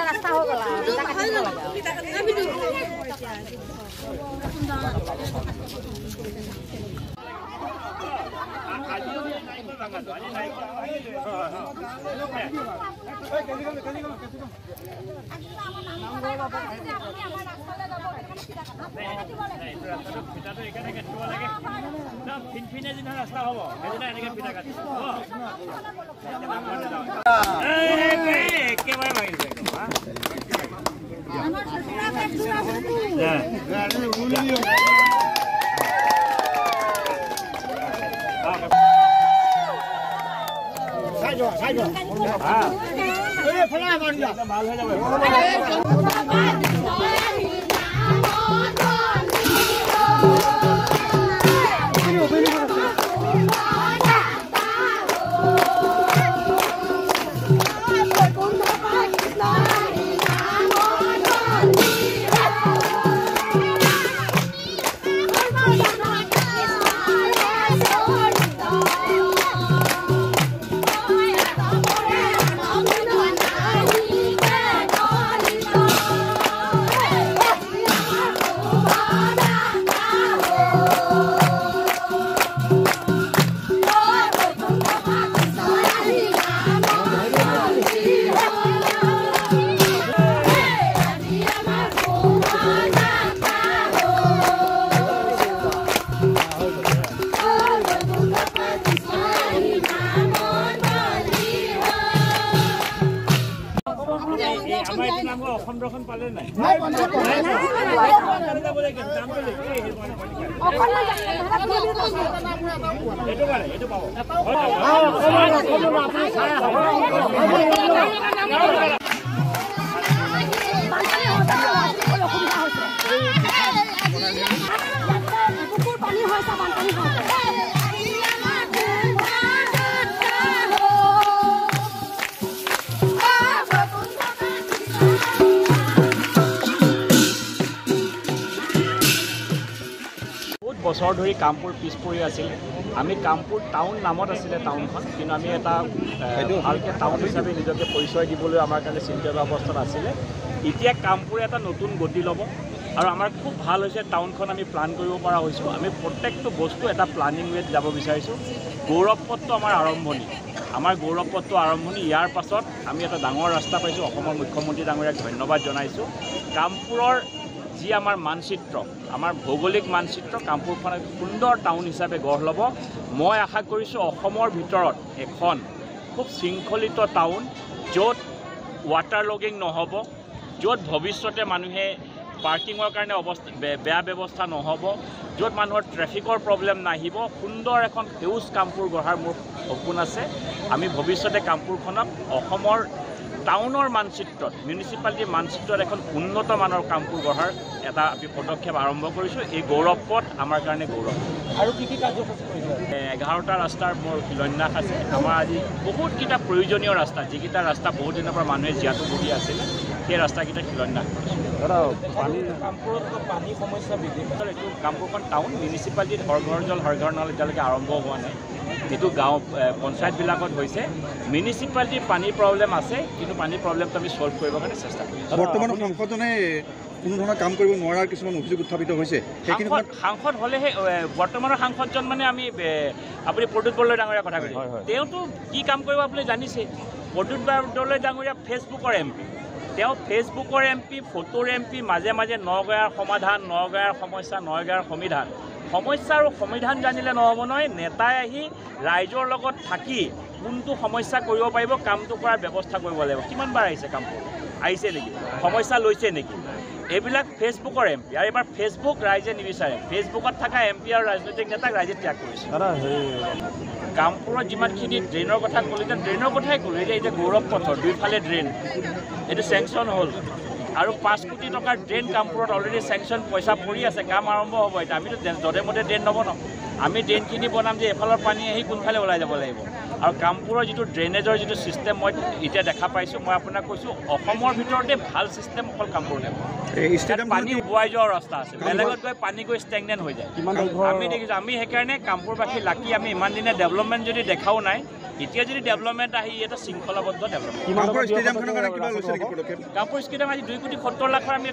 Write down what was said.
ৰাস্তা হৈ গ'ল ৰাস্তা হ'ব এনেকে পিঠা কাটি একেবাৰে মাৰিছে ভাল হৈ যাব অসম পালে নাই বছৰ ধৰি কামপুৰ পিছ পৰি আছিল আমি কামপুৰ টাউন নামত আছিলে টাউনখন কিন্তু আমি এটা ভালকৈ টাউন হিচাপে নিজকে পৰিচয় দিবলৈ আমাৰ কাৰণে চিন্তিত অৱস্থাত আছিলে এতিয়া কামপুৰে এটা নতুন গতি ল'ব আৰু আমাৰ খুব ভাল হৈছে টাউনখন আমি প্লান কৰিব পৰা হৈছোঁ আমি প্ৰত্যেকটো বস্তু এটা প্লানিং ৱেত যাব বিচাৰিছোঁ গৌৰৱ পথটো আমাৰ আৰম্ভণি ইয়াৰ পাছত আমি এটা ডাঙৰ ৰাস্তা পাইছোঁ অসমৰ মুখ্যমন্ত্ৰী ডাঙৰীয়াক ধন্যবাদ জনাইছোঁ কামপুৰৰ যি আমাৰ মানচিত্ৰ আমাৰ ভৌগোলিক মানচিত্ৰ কামপুৰখন এক সুন্দৰ টাউন হিচাপে গঢ় ল'ব মই আশা কৰিছোঁ অসমৰ ভিতৰত এখন খুব শৃংখলিত টাউন য'ত ৱাটাৰ লগিং নহ'ব য'ত ভৱিষ্যতে মানুহে পাৰ্কিঙৰ কাৰণে বেয়া ব্যৱস্থা নহ'ব য'ত মানুহৰ ট্ৰেফিকৰ প্ৰব্লেম নাহিব সুন্দৰ এখন সেউজ কামপুৰ গঢ়াৰ মোৰ সপোন আছে আমি ভৱিষ্যতে কামপুৰখনক অসমৰ টাউনৰ মানচিত্ৰত মিউনিচিপালিটিৰ মানচিত্ৰত এখন উন্নত মানৰ কামপুৰ গঢ়াৰ এটা আমি পদক্ষেপ আৰম্ভ কৰিছোঁ এই গৌৰৱ পথ আমাৰ কাৰণে গৌৰৱ আৰু কি কাৰ্যসূচী কৰিছে 11টা ৰাস্তাৰ মোৰ শিলান্যাস আছে আমাৰ আজি বহুতকেইটা প্ৰয়োজনীয় ৰাস্তা যিকেইটা ৰাস্তা বহুত দিনৰ পৰা মানুহে জীয়াতু ভুগি আছিলে সেই ৰাস্তাকেইটা শিলান্যাস কৰিছোঁ কামপুৰত পানী সমস্যা বৃদ্ধি এইটো কামপুৰখন টাউন মিউনিচিপালিটিত হৰ ঘৰ জল হৰ ঘৰ নল এতিয়ালৈকে আৰম্ভ হোৱা নাই এইটো গাঁও পঞ্চায়তবিলাকত হৈছে মিউনিচিপালিটিৰ পানীৰ প্ৰব্লেম আছে কিন্তু পানীৰ প্ৰব্লেমটো আমি ছল্ভ কৰিবৰ কাৰণে চেষ্টা কৰিছোঁ বৰ্তমান সাংসদজনে কোনো ধৰণৰ কাম কৰিব নোৱাৰাৰ কিছুমান অভিযোগ উত্থাপিত হৈছে সেইখিনি সাংসদ হ'লেহে বৰ্তমানৰ সাংসদজন মানে আমি আপুনি প্ৰদ্যুৎ বৰদলৈ ডাঙৰীয়াৰ কথা কৈছে তেওঁতো কি কাম কৰিব আপুনি জানিছে প্ৰদ্যুৎ বৰদলৈ ডাঙৰীয়া ফেচবুকৰ MP তেওঁ ফেচবুকৰ MP ফটোৰ MP মাজে মাজে নগাঁৱৰ সমাধান নগাঁৱৰ সমস্যা নগাঁৱৰ সমস্যা আৰু সমাধান জানিলে নহ'ব নহয় নেতাই আহি ৰাইজৰ লগত থাকি কোনটো সমস্যা কৰিব পাৰিব কামটো কৰাৰ ব্যৱস্থা কৰিব লাগিব কিমানবাৰ আহিছে কামটো আহিছে নেকি সমস্যা লৈছে নেকি এইবিলাক ফেচবুকৰ MP আৰু এবাৰ ফেচবুক ৰাইজে নিবিচাৰে ফেচবুকত থকা MP আৰু ৰাজনৈতিক নেতাক ৰাইজে ত্যাগ কৰিছে কামপুৰত যিমানখিনি ড্ৰেইনৰ কথা ক'লে ড্ৰেইনৰ কথাই ক'লোঁ এতিয়া গৌৰৱ পথৰ দুইফালে ড্ৰেইন এইটো চেংচন হ'ল আৰু 5 কোটি টকাৰ ড্ৰেইন কামপুৰত অলৰেডি চেংচন পইচা পৰি আছে কাম আৰম্ভ হ'ব এতিয়া আমিতো য'তে মতে ড্ৰেইন নবনাওঁ আমি ড্ৰেইনখিনি বনাম যে এফালৰ পানী আহি কোনফালে ওলাই যাব লাগিব আৰু কামপুৰৰ যিটো ড্ৰেইনেজৰ যিটো ছিষ্টেম মই এতিয়া দেখা পাইছোঁ মই আপোনাক কৈছোঁ অসমৰ ভিতৰতে ভাল ছিষ্টেম অকল কামপুৰ নেব পানী উবুৱাই যোৱাৰ ৰাস্তা আছে বেলেগত গৈ পানী গৈ ষ্টেগনেণ্ট হৈ যায় আমি দেখিছোঁ আমি সেইকাৰণে কামপুৰবাসী লাকি আমি ইমান দিনে ডেভেলপমেণ্ট যদি দেখাও নাই এতিয়া যদি ডেভেলপমেণ্ট আহি এটা শৃংখলাবদ্ধ ডেভেলপমেণ্ট কামপুৰ ষ্টেডিয়ামখনৰ কাৰণে কিবা লৈছে নেকি পদক্ষেপ? কামপুৰ ষ্টেডিয়াম আজি 2,70,00,000 আমি